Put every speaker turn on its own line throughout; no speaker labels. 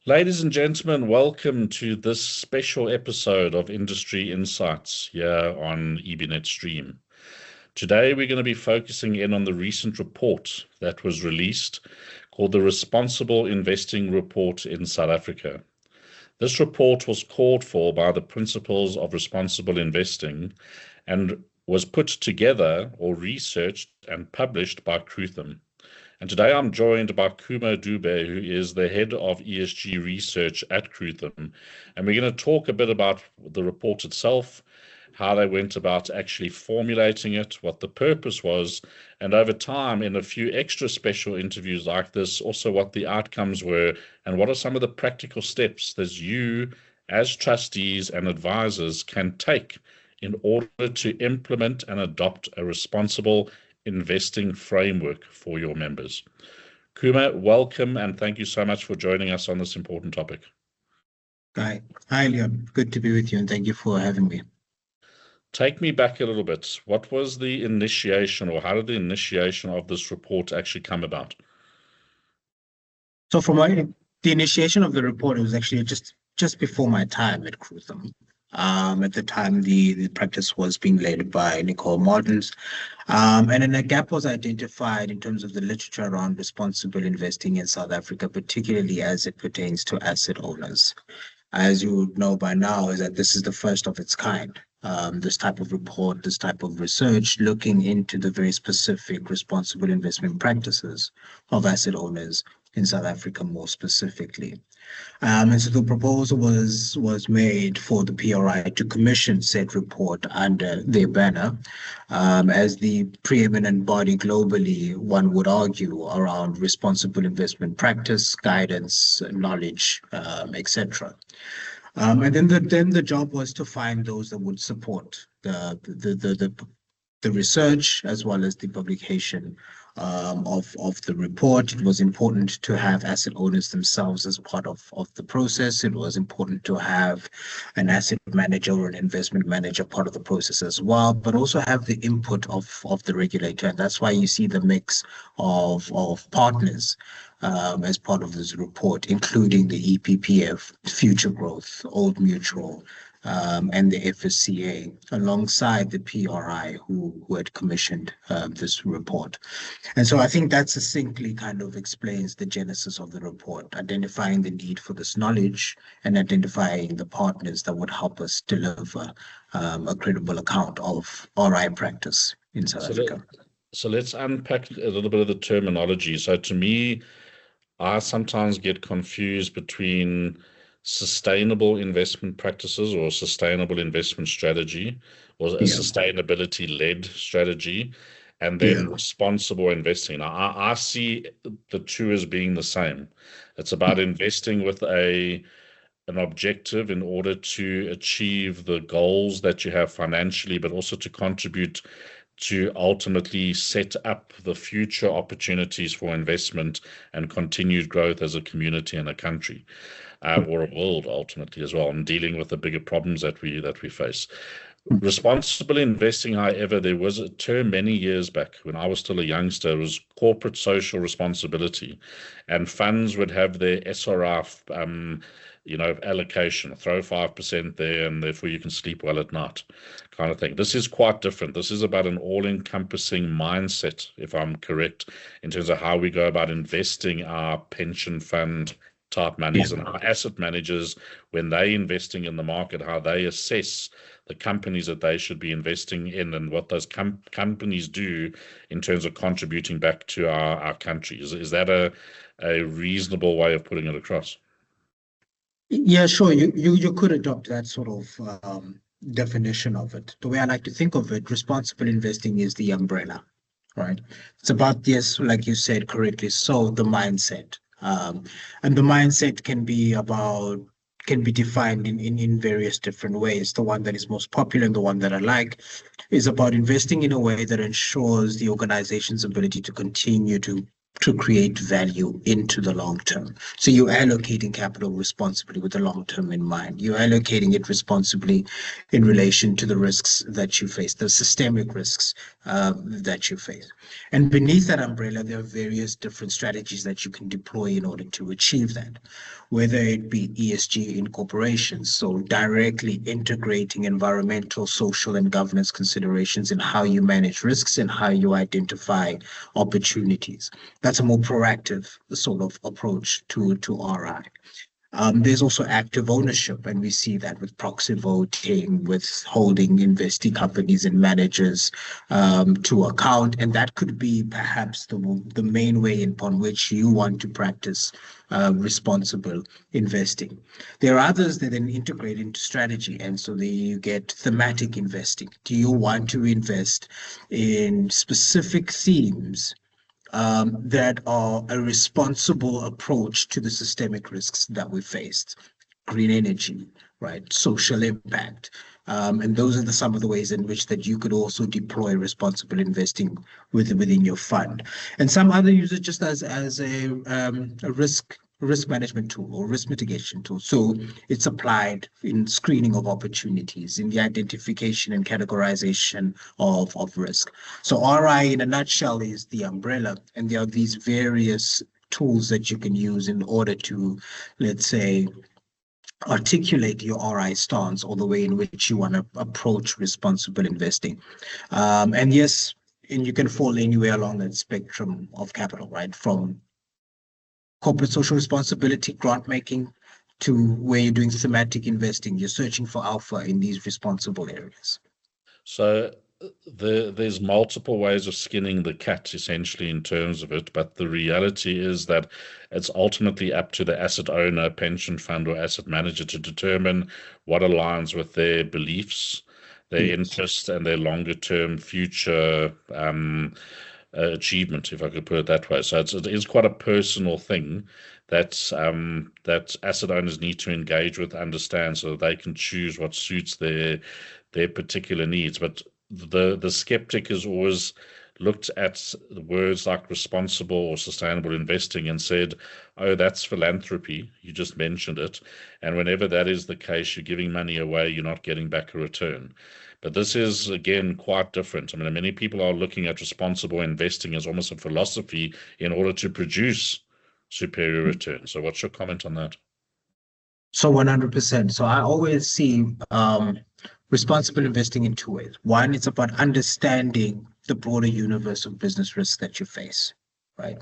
Ladies and gentlemen, welcome to this special episode of Industry Insights here on EBnet Stream. Today, we're going to be focusing in on the recent report that was released called the Responsible Investing Report in South Africa. This report was called for by the Principles of Responsible Investing and was put together or researched and published by Krutham. And today I'm joined by Cuma Dube, who is the head of ESG research at Krutham. And we're going to talk a bit about the report itself, how they went about actually formulating it, what the purpose was, and over time, in a few extra special interviews like this, also what the outcomes were, and what are some of the practical steps that you, as trustees and advisors, can take in order to implement and adopt a responsible investing framework for your members. Cuma, welcome and thank you so much for joining us on this important topic.
Hi, Leon. Good to be with you and thank you for having me.
Take me back a little bit. What was the initiation, or how did the initiation of this report actually come about?
So the initiation of the report, it was actually just before my time at Krutham. At the time, the practice was being led by Nicole Martins. And then a gap was identified in terms of the literature around responsible investing in South Africa, particularly as it pertains to asset owners. As you would know by now, is that this is the first of its kind. This type of report, this type of research, looking into the very specific responsible investment practices of asset owners in South Africa more specifically. And so the proposal was made for the PRI to commission said report under their banner as the preeminent body globally, one would argue, around responsible investment practice, guidance, knowledge, etc. And then the job was to find those that would support the research as well as the publication of the report. It was important to have asset owners themselves as part of the process. It was important to have an asset manager or an investment manager part of the process as well, but also have the input of the regulator. And that's why you see the mix of partners as part of this report, including the EPPF, Future Growth, Old Mutual, and the FSCA, alongside the PRI who had commissioned this report. And so I think that succinctly kind of explains the genesis of the report, identifying the need for this knowledge and identifying the partners that would help us deliver a credible account of RI practice in South Africa.
So let's unpack a little bit of the terminology. So to me, I sometimes get confused between sustainable investment practices or sustainable investment strategy or a sustainability-led strategy, and then responsible investing. Now, I see the two as being the same. It's about investing with an objective in order to achieve the goals that you have financially, but also to contribute to ultimately set up the future opportunities for investment and continued growth as a community and a country. Or a world ultimately as well, and dealing with the bigger problems that we face. Responsible investing, however, there was a term many years back when I was still a youngster. It was corporate social responsibility, and funds would have their SRI, allocation, throw 5% there, and therefore you can sleep well at night, kind of thing. This is quite different. This is about an all-encompassing mindset, if I'm correct, in terms of how we go about investing our pension fund type monies and our asset managers, when they're investing in the market, how they assess the companies that they should be investing in and what those companies do in terms of contributing back to our country. Is that a reasonable way of putting it across?
Yeah, sure. You could adopt that sort of definition of it. The way I like to think of it, responsible investing is the umbrella, right? It's about, yes, like you said correctly, so the mindset. And the mindset can be defined in various different ways. The one that is most popular and the one that I like is about investing in a way that ensures the organization's ability to continue to to create value into the long term. So you're allocating capital responsibly with the long term in mind. You're allocating it responsibly in relation to the risks that you face, the systemic risks that you face. And beneath that umbrella, there are various different strategies that you can deploy in order to achieve that, whether it be ESG in corporations, so directly integrating environmental, social, and governance considerations in how you manage risks and how you identify opportunities. That's a more proactive sort of approach to RI. There's also active ownership, and we see that with proxy voting, with holding investing companies and managers to account. And that could be perhaps the main way upon which you want to practice responsible investing. There are others that then integrate into strategy. And so there you get thematic investing. Do you want to invest in specific themes that are a responsible approach to the systemic risks that we faced? Green energy, right? Social impact. And those are some of the ways in which that you could also deploy responsible investing within your fund. And some other use it just as a risk management tool or risk mitigation tool. So it's applied in screening of opportunities, in the identification and categorization of risk. So RI in a nutshell is the umbrella, and there are these various tools that you can use in order to, let's say, articulate your RI stance or the way in which you want to approach responsible investing. And yes, and you can fall anywhere along that spectrum of capital, right? From corporate social responsibility, grant making, to where you're doing thematic investing. You're searching for alpha in these responsible areas.
So there's multiple ways of skinning the cat, essentially, in terms of it. But the reality is that it's ultimately up to the asset owner, pension fund, or asset manager to determine what aligns with their beliefs, their interests, and their longer term future achievement, if I could put it that way. So it is quite a personal thing that that asset owners need to engage with, understand, so that they can choose what suits their particular needs. But the skeptic has always looked at words like responsible or sustainable investing and said, oh, that's philanthropy. You just mentioned it. And whenever that is the case, you're giving money away, you're not getting back a return. But this is, again, quite different. I mean, many people are looking at responsible investing as almost a philosophy in order to produce superior returns. So what's your comment on that?
So 100%. So I always see responsible investing in two ways. One, it's about understanding the broader universe of business risks that you face, right?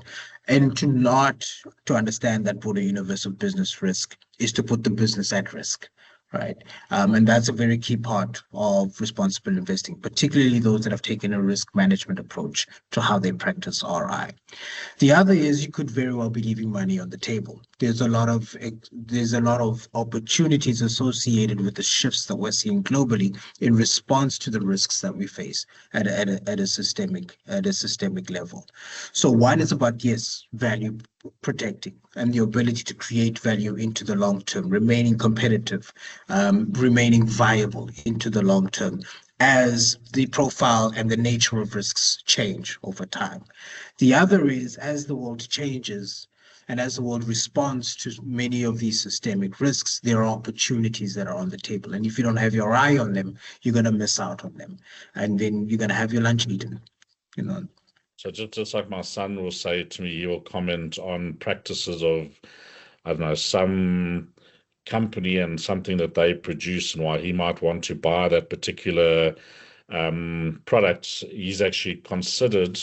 And to understand that broader universe of business risk is to put the business at risk, right? And that's a very key part of responsible investing, particularly those that have taken a risk management approach to how they practice RI. The other is you could very well be leaving money on the table. There's a lot of opportunities associated with the shifts that we're seeing globally in response to the risks that we face at a systemic level. So one is about, yes, value protecting and the ability to create value into the long term, remaining competitive, remaining viable into the long term as the profile and the nature of risks change over time. The other is, as the world changes and as the world responds to many of these systemic risks, there are opportunities that are on the table. And if you don't have your eye on them, you're going to miss out on them. And then you're going to have your lunch eaten, you know.
So just like my son will say to me, he will comment on practices of, I don't know, some company and something that they produce and why he might want to buy that particular product. He's actually considered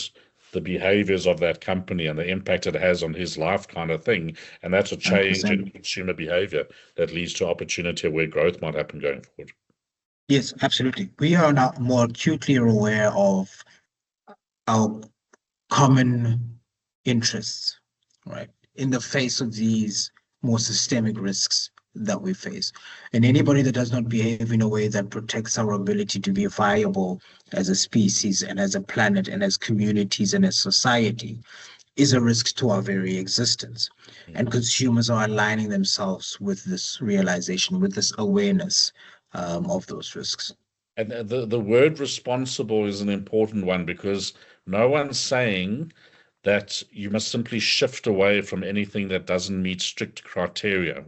the behaviors of that company and the impact it has on his life, kind of thing. And that's a change
100%.
in consumer behavior that leads to opportunity where growth might happen going forward.
Yes, absolutely. We are now more acutely aware of our common interests, right, in the face of these more systemic risks that we face. And anybody that does not behave in a way that protects our ability to be viable as a species and as a planet and as communities and as society is a risk to our very existence. And consumers are aligning themselves with this realization, with this awareness of those risks.
And the word responsible is an important one because no one's saying that you must simply shift away from anything that doesn't meet strict criteria,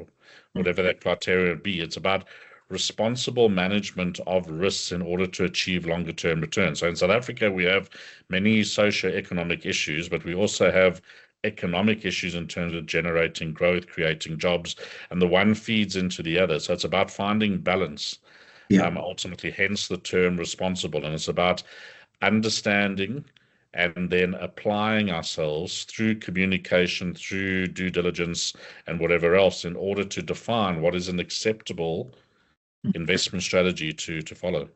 whatever that criteria would be. It's about responsible management of risks in order to achieve longer term returns. So in South Africa, we have many socio-economic issues, but we also have economic issues in terms of generating growth, creating jobs, and the one feeds into the other. So it's about finding balance, ultimately, hence the term responsible. And it's about understanding and then applying ourselves through communication, through due diligence, and whatever else in order to define what is an acceptable investment strategy to follow.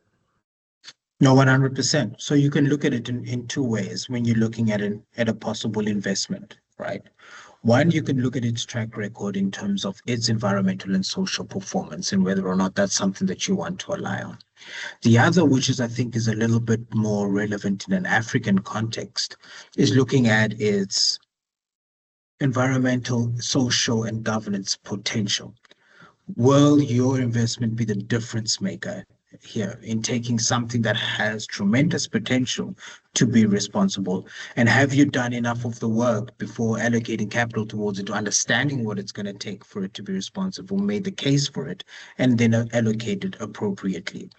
No, 100%. So you can look at it in two ways when you're looking at a possible investment, right? One, you can look at its track record in terms of its environmental and social performance and whether or not that's something that you want to rely on. The other, which is I think is a little bit more relevant in an African context, is looking at its environmental, social, and governance potential. Will your investment be the difference maker here in taking something that has tremendous potential to be responsible? And have you done enough of the work before allocating capital towards it, to understanding what it's going to take for it to be responsible, made the case for it, and then allocated appropriately?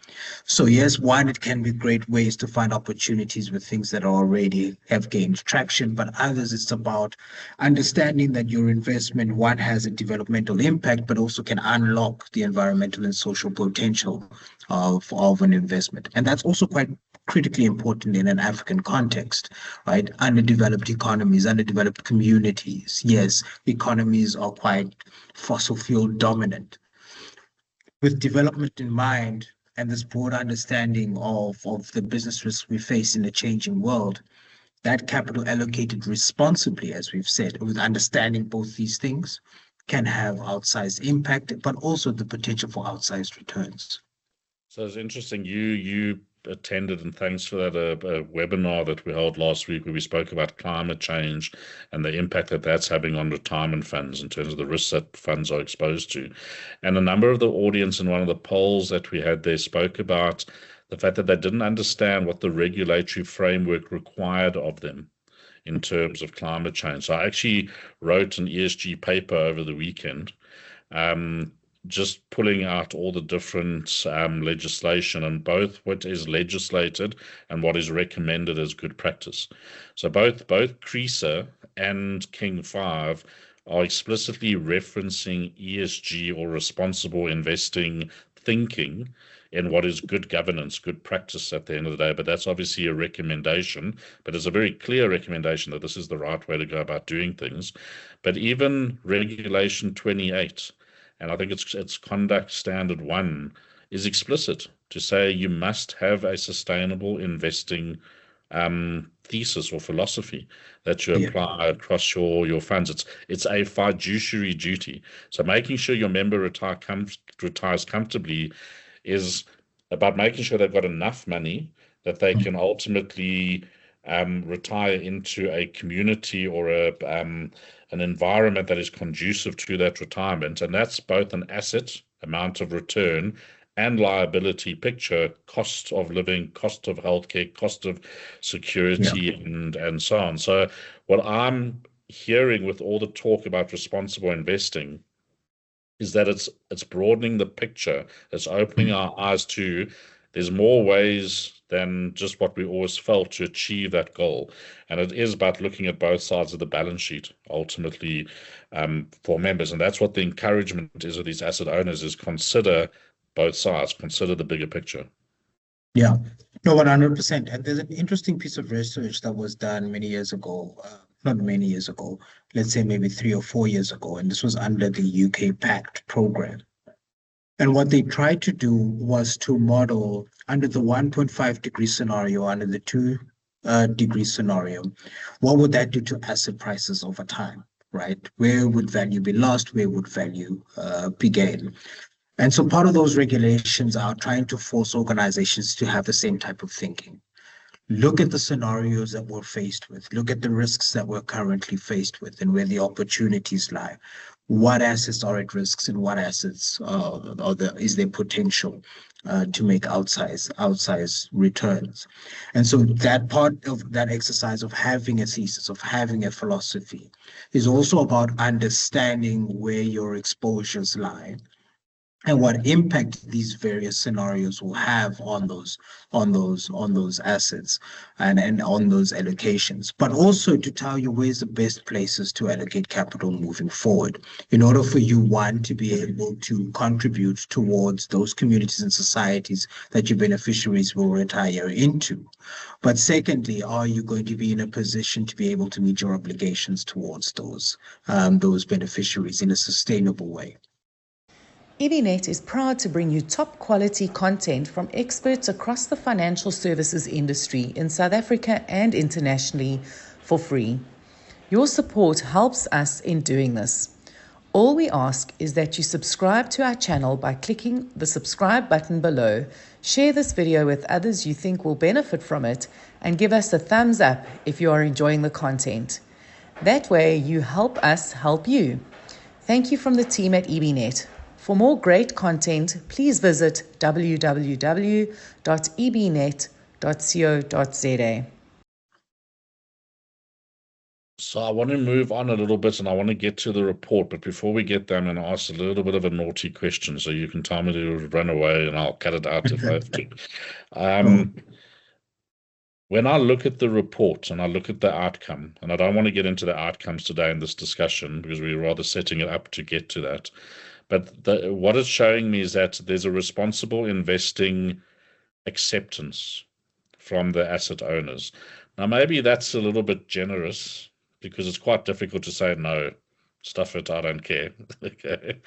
So yes, one, it can be great ways to find opportunities with things that already have gained traction, but others, it's about understanding that your investment, one, has a developmental impact, but also can unlock the environmental and social potential of an investment. And that's also quite critically important in an African context, right? Underdeveloped economies, underdeveloped communities. Yes, economies are quite fossil fuel dominant. With development in mind and this broad understanding of the business risks we face in a changing world, that capital allocated responsibly, as we've said, with understanding both these things, can have outsized impact, but also the potential for outsized returns.
So it's interesting. You attended, and thanks for that, a webinar that we held last week where we spoke about climate change and the impact that that's having on retirement funds in terms of the risks that funds are exposed to. And a number of the audience in one of the polls that we had there spoke about the fact that they didn't understand what the regulatory framework required of them in terms of climate change. So I actually wrote an ESG paper over the weekend, just pulling out all the different legislation and both what is legislated and what is recommended as good practice. So both CRESA and King 5 are explicitly referencing ESG or responsible investing thinking in what is good governance, good practice at the end of the day. But that's obviously a recommendation, but it's a very clear recommendation that this is the right way to go about doing things. But even Regulation 28, and I think it's Conduct Standard 1, is explicit to say you must have a sustainable investing thesis or philosophy that you apply across your funds. It's a fiduciary duty. So making sure your member retires comfortably is about making sure they've got enough money that they can ultimately retire into a community or an environment that is conducive to that retirement. And that's both an asset, amount of return, and liability picture, cost of living, cost of healthcare, cost of security, and so on. So what I'm hearing with all the talk about responsible investing is that it's broadening the picture. It's opening our eyes to there's more ways than just what we always felt to achieve that goal. And it is about looking at both sides of the balance sheet, ultimately, for members. And that's what the encouragement is of these asset owners, is consider both sides, consider the bigger picture.
Yeah, no, 100%. And there's an interesting piece of research that was done many years ago, not many years ago, let's say maybe 3 or 4 years ago. And this was under the UK PACT program. And what they tried to do was to model under the 1.5 degree scenario, under the 2 degree scenario, what would that do to asset prices over time, right? Where would value be lost? Where would value be gained? And so part of those regulations are trying to force organizations to have the same type of thinking. Look at the scenarios that we're faced with. Look at the risks that we're currently faced with and where the opportunities lie. what assets are at risks and what assets is there potential to make outsized returns. And so that part of that exercise of having a thesis, of having a philosophy, is also about understanding where your exposures lie and what impact these various scenarios will have on those assets and on those allocations, but also to tell you where's the best places to allocate capital moving forward in order for you, one, to be able to contribute towards those communities and societies that your beneficiaries will retire into. But secondly, are you going to be in a position to be able to meet your obligations towards those beneficiaries in a sustainable way?
EBnet is proud to bring you top quality content from experts across the financial services industry in South Africa and internationally for free. Your support helps us in doing this. All we ask is that you subscribe to our channel by clicking the subscribe button below, share this video with others you think will benefit from it, and give us a thumbs up if you are enjoying the content. That way you help us help you. Thank you from the team at EBnet. For more great content, please visit www.ebnet.co.za.
So I want to move on a little bit and I want to get to the report. But before we get there, I'm going to ask a little bit of a naughty question. So you can tell me to run away and I'll cut it out if I have to. When I look at the report and I look at the outcome, and I don't want to get into the outcomes today in this discussion because we're rather setting it up to get to that. But what it's showing me is that there's a responsible investing acceptance from the asset owners. Now, maybe that's a little bit generous because it's quite difficult to say, no, stuff it, I don't care. Okay.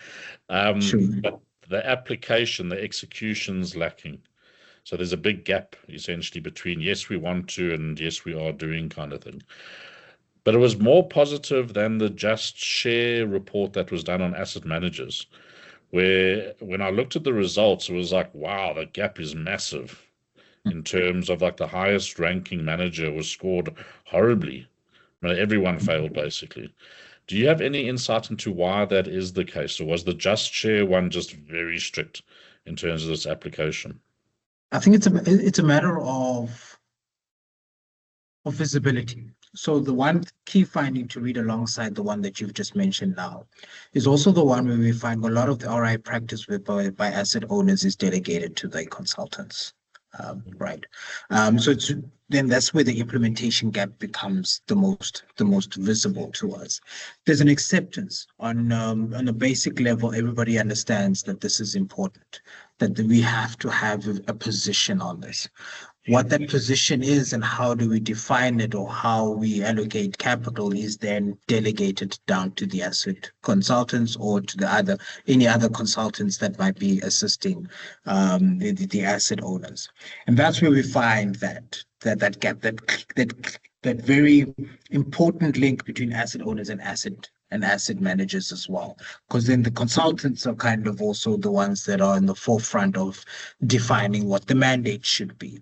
Sure.
But the application, the execution's lacking. So there's a big gap essentially between yes, we want to and yes, we are doing kind of thing. But it was more positive than the Just Share report that was done on asset managers, where when I looked at the results, it was like, wow, the gap is massive in terms of like the highest ranking manager was scored horribly. I mean, everyone failed basically. Do you have any insight into why that is the case? Or was the Just Share one just very strict in terms of this application?
I think it's a matter of visibility. So the one key finding to read alongside the one that you've just mentioned now is also the one where we find a lot of the RI practice by asset owners is delegated to the consultants, right? So then that's where the implementation gap becomes the most visible to us. There's an acceptance on a basic level. Everybody understands that this is important, that we have to have a position on this. What that position is and how do we define it or how we allocate capital is then delegated down to the asset consultants or to any other consultants that might be assisting the asset owners. And that's where we find that gap, that very important link between asset owners and asset managers as well, because then the consultants are kind of also the ones that are in the forefront of defining what the mandate should be.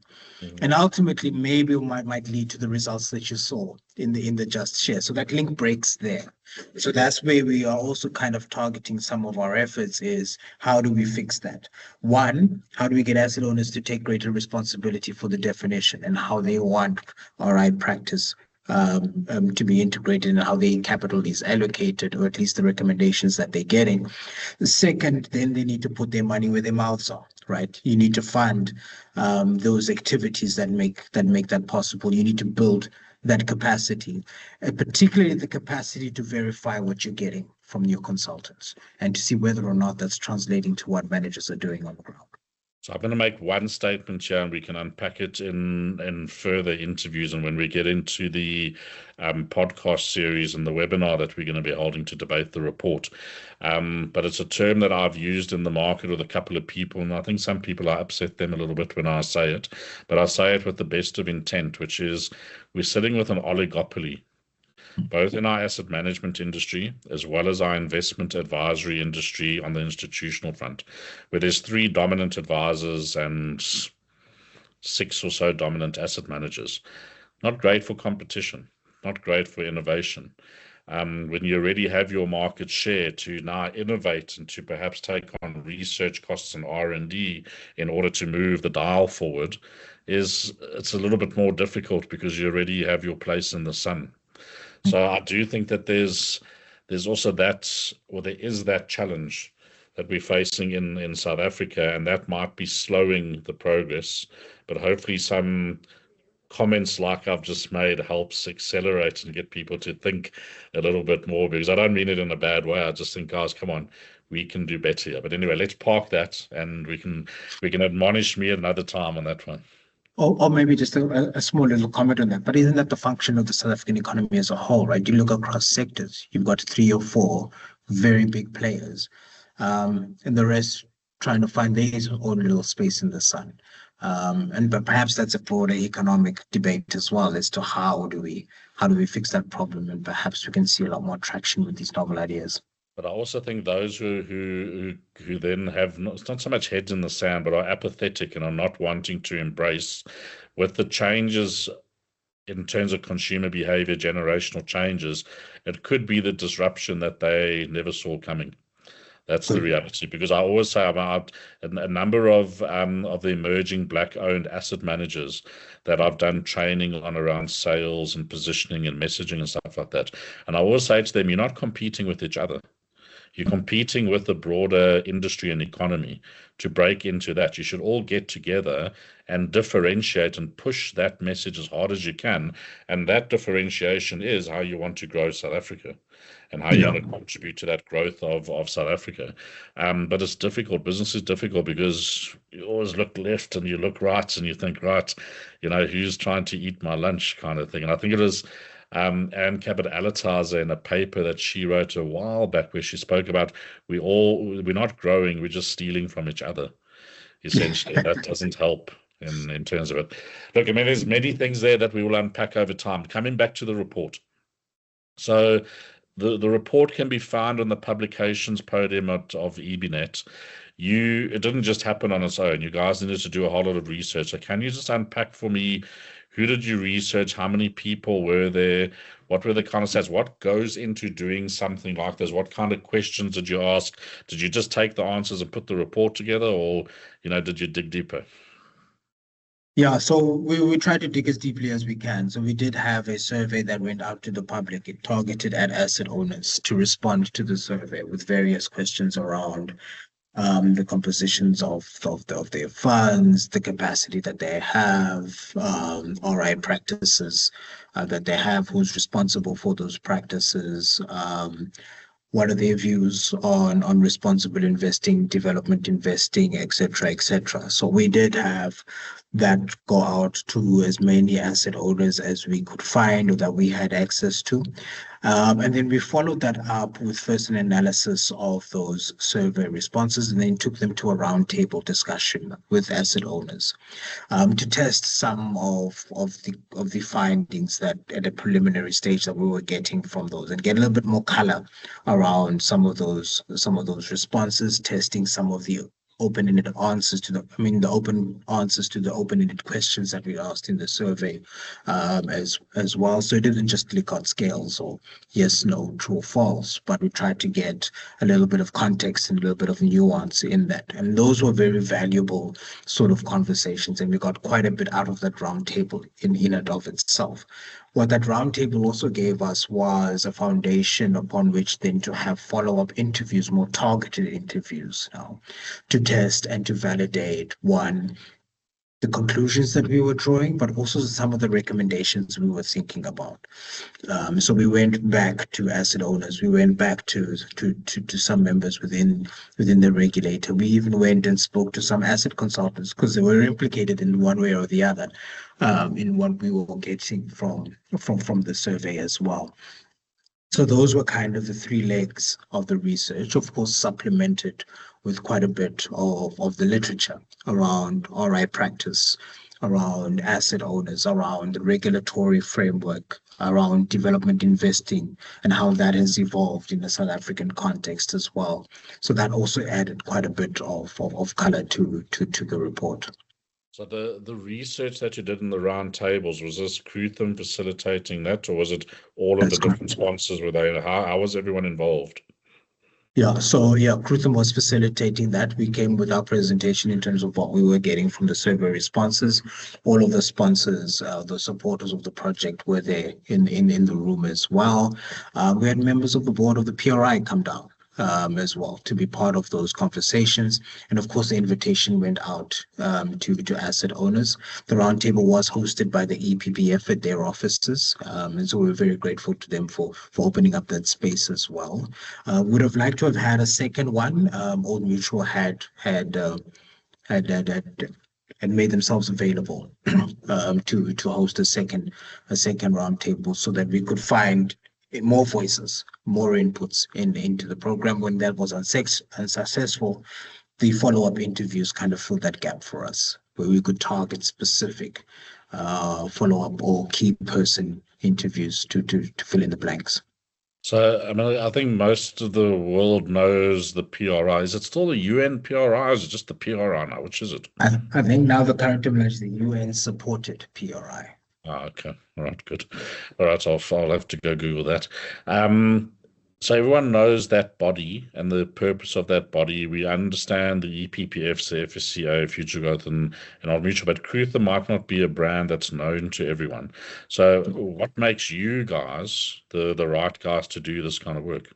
And ultimately maybe might lead to the results that you saw in the Just Share. So that link breaks there. So that's where we are also kind of targeting some of our efforts is how do we fix that? One, how do we get asset owners to take greater responsibility for the definition and how they want RI practice to be integrated and how the capital is allocated, or at least the recommendations that they're getting. The second, then they need to put their money where their mouths are, right? You need to fund those activities that make that possible. You need to build that capacity, particularly the capacity to verify what you're getting from your consultants and to see whether or not that's translating to what managers are doing on the ground.
So I'm going to make one statement here, and we can unpack it in further interviews. And when we get into the podcast series and the webinar that we're going to be holding to debate the report, but it's a term that I've used in the market with a couple of people, and I think some people I upset them a little bit when I say it, but I say it with the best of intent, which is we're sitting with an oligopoly, both in our asset management industry as well as our investment advisory industry on the institutional front, where there's 3 dominant advisors and 6 or so dominant asset managers. Not great for competition, not great for innovation. when you already have your market share, to now innovate and to perhaps take on research costs and R&D in order to move the dial forward, it's a little bit more difficult because you already have your place in the sun. So I do think that there's also that, or there is that challenge that we're facing in South Africa, and that might be slowing the progress. But hopefully some comments like I've just made helps accelerate and get people to think a little bit more, because I don't mean it in a bad way. I just think, guys, come on, we can do better here. But anyway, let's park that, and we can admonish me another time on that one.
Or maybe just a small little comment on that. But isn't that the function of the South African economy as a whole, right? You look across sectors, you've got 3 or 4 very big players, and the rest trying to find their own little space in the sun. But perhaps that's a broader economic debate as well as to how do we fix that problem, and perhaps we can see a lot more traction with these novel ideas.
But I also think those who then have it's not so much heads in the sand, but are apathetic and are not wanting to embrace with the changes in terms of consumer behavior, generational changes, it could be the disruption that they never saw coming. That's the reality, because I always say about a number of the emerging Black-owned asset managers that I've done training on around sales and positioning and messaging and stuff like that. And I always say to them, you're not competing with each other. You're competing with the broader industry and economy to break into that. You should all get together and differentiate and push that message as hard as you can. And that differentiation is how you want to grow South Africa and how you want to contribute to that growth of South Africa. But it's difficult. Business is difficult because you always look left and you look right and you think, right, who's trying to eat my lunch kind of thing. And I think it was Anne Cabot-Alataza in a paper that she wrote a while back where she spoke about we're not growing, we're just stealing from each other, essentially. That doesn't help in terms of it. Look, I mean, there's many things there that we will unpack over time. Coming back to the report. So the report can be found on the publications podium of EBnet. It didn't just happen on its own. You guys needed to do a whole lot of research. So can you just unpack for me, who did you research? How many people were there? What were the kind of stats? What goes into doing something like this? What kind of questions did you ask? Did you just take the answers and put the report together, or did you dig deeper?
Yeah, so we try to dig as deeply as we can. So we did have a survey that went out to the public. It targeted at asset owners to respond to the survey with various questions around the compositions of their funds, the capacity that they have, RI practices that they have, who's responsible for those practices, what are their views on responsible investing, development investing, etc., etc. So we did have that go out to as many asset owners as we could find or that we had access to. And then we followed that up with first an analysis of those survey responses, and then took them to a roundtable discussion with asset owners to test some of the findings that at a preliminary stage that we were getting from those, and get a little bit more color around some of those responses, testing some of the open-ended answers to the open-ended questions that we asked in the survey as well. So it didn't just click on scales or yes, no, true or false, but we tried to get a little bit of context and a little bit of nuance in that. And those were very valuable sort of conversations, and we got quite a bit out of that roundtable in and of itself. What that roundtable also gave us was a foundation upon which then to have follow-up interviews, more targeted interviews now, to test and to validate, one, the conclusions that we were drawing, but also some of the recommendations we were thinking about. So we went back to asset owners, we went back to some members within the regulator. We even went and spoke to some asset consultants because they were implicated in one way or the other in what we were getting from the survey as well. So those were kind of the 3 legs of the research, of course, supplemented with quite a bit of the literature around RI practice, around asset owners, around the regulatory framework, around development investing, and how that has evolved in the South African context as well. So that also added quite a bit of color to the report.
So the research that you did in the round tables, was this Krutham facilitating that, or was it all of
That's
the different
correct.
sponsors? Were they, how was everyone involved?
Yeah, so yeah, Krutham was facilitating that. We came with our presentation in terms of what we were getting from the survey responses. All of the sponsors, the supporters of the project were there in the room as well. We had members of the board of the PRI come down as well to be part of those conversations. And of course, the invitation went out to asset owners. The roundtable was hosted by the EPBF at their offices. And so we're very grateful to them for opening up that space as well. Would have liked to have had a second one. Old Mutual had made themselves available to host a second roundtable so that we could find more voices, more inputs into the program. When that was unsuccessful, the follow-up interviews kind of filled that gap for us, where we could target specific follow-up or key person interviews to fill in the blanks.
So, I mean, I think most of the world knows the PRI. Is it still the UN PRI, or is it just the PRI now? Which is it?
I think now the current terminology is the UN-supported PRI.
Okay. All right, good. All right, I'll have to go Google that. So everyone knows that body and the purpose of that body. We understand the EPPF, the FSCA, Future Growth, and Old Mutual, but Krutham might not be a brand that's known to everyone. So what makes you guys the right guys to do this kind of work?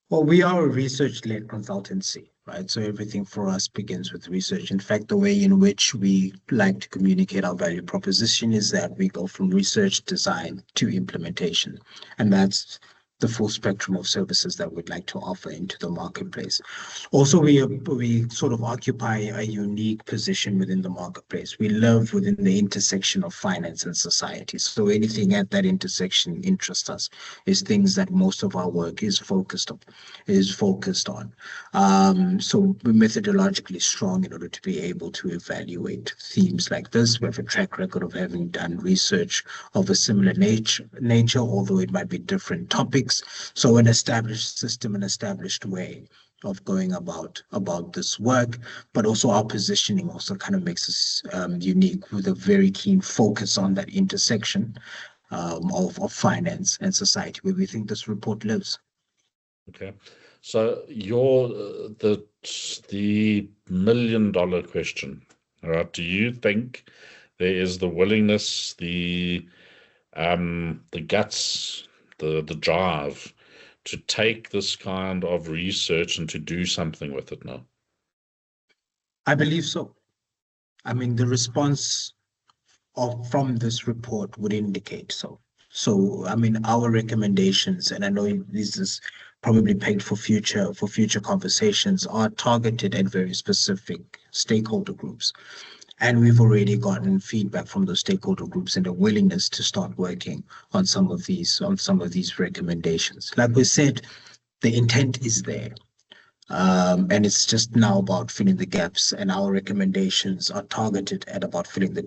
Well, we are a research-led consultancy, right? So everything for us begins with research. In fact, the way in which we like to communicate our value proposition is that we go from research design to implementation. And that's the full spectrum of services that we'd like to offer into the marketplace. Also, we sort of occupy a unique position within the marketplace. We live within the intersection of finance and society. So anything at that intersection interests us, is things that most of our work is focused on. So we're methodologically strong in order to be able to evaluate themes like this. We have a track record of having done research of a similar nature, although it might be different topics. So an established system, an established way of going about this work, but also our positioning also kind of makes us unique, with a very keen focus on that intersection of finance and society, where we think this report lives.
Okay. So the $1 million question, all right? Do you think there is the willingness, the guts, the drive to take this kind of research and to do something with it now?
I believe so. I mean, the response from this report would indicate so. So, I mean, our recommendations, and I know this is probably pegged for future conversations, are targeted at very specific stakeholder groups. And we've already gotten feedback from those stakeholder groups and a willingness to start working on some of these recommendations. Like we said, the intent is there. And it's just now about filling the gaps, and our recommendations are targeted at about filling the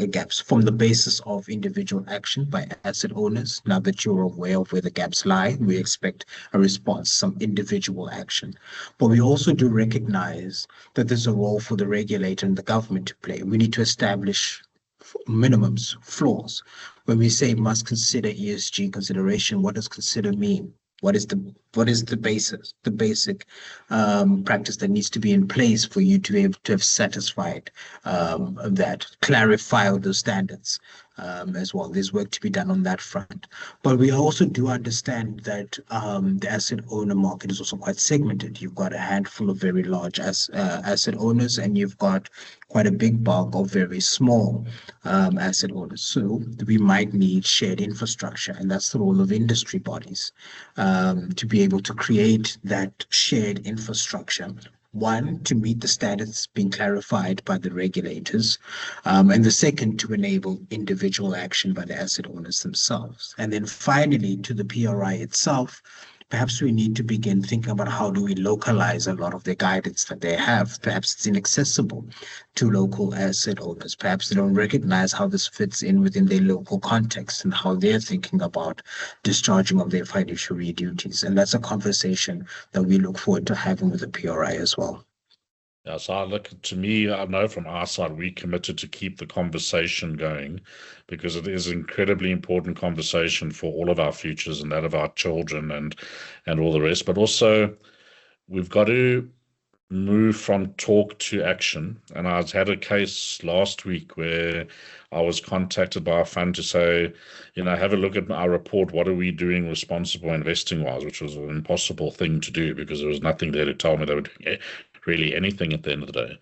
gaps from the basis of individual action by asset owners. Now that you're aware of where the gaps lie, we expect a response, some individual action. But we also do recognize that there's a role for the regulator and the government to play. We need to establish minimums, floors. When we say must consider ESG consideration, what does consider mean? What is the basis, the basic practice that needs to be in place for you to be able to have satisfied that, clarify those standards as well. There's work to be done on that front. But we also do understand that the asset owner market is also quite segmented. You've got a handful of very large asset owners, and you've got quite a big bulk of very small asset owners. So we might need shared infrastructure, and that's the role of industry bodies to be able to create that shared infrastructure. One, to meet the standards being clarified by the regulators, and the second, to enable individual action by the asset owners themselves. And then finally, to the PRI itself, perhaps we need to begin thinking about how do we localize a lot of the guidance that they have. Perhaps it's inaccessible to local asset owners. Perhaps they don't recognize how this fits in within their local context and how they're thinking about discharging of their fiduciary duties. And that's a conversation that we look forward to having with the PRI as well.
Yeah, so look, to me, I know from our side, we committed to keep the conversation going because it is an incredibly important conversation for all of our futures and that of our children and all the rest. But also, we've got to move from talk to action. And I had a case last week where I was contacted by a fund to say, have a look at our report. What are we doing responsible investing wise? Which was an impossible thing to do because there was nothing there to tell me they were doing really anything at the end of the day.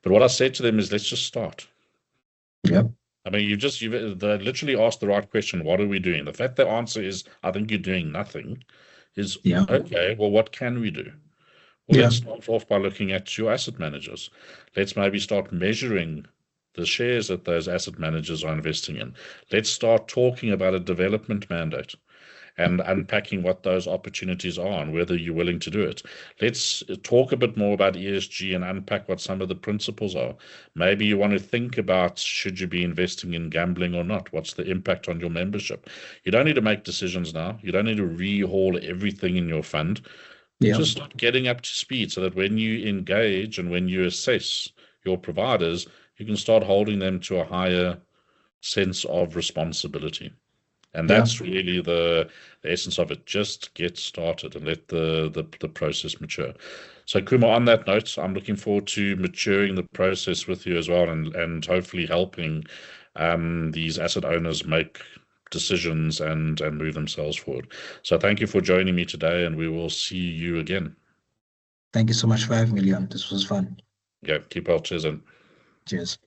But what I said to them is, let's just start.
Yeah.
I mean, they literally asked the right question. What are we doing? The fact the answer is, I think you're doing nothing, is
Yeah.
okay. Well, what can we do? Well,
Yeah.
let's start off by looking at your asset managers. Let's maybe start measuring the shares that those asset managers are investing in. Let's start talking about a development mandate and unpacking what those opportunities are and whether you're willing to do it. Let's talk a bit more about ESG and unpack what some of the principles are. Maybe you want to think about, should you be investing in gambling or not? What's the impact on your membership? You don't need to make decisions now. You don't need to rehaul everything in your fund.
Yeah.
Just start getting up to speed so that when you engage and when you assess your providers, you can start holding them to a higher sense of responsibility. And
Yeah.
that's really the essence of it. Just get started and let the process mature. So Kuma, on that note, I'm looking forward to maturing the process with you as well, and hopefully helping these asset owners make decisions and move themselves forward. So thank you for joining me today, and we will see you again.
Thank you so much for having me, Leon. This was fun.
Yeah, keep well. Cheers.
Cheers.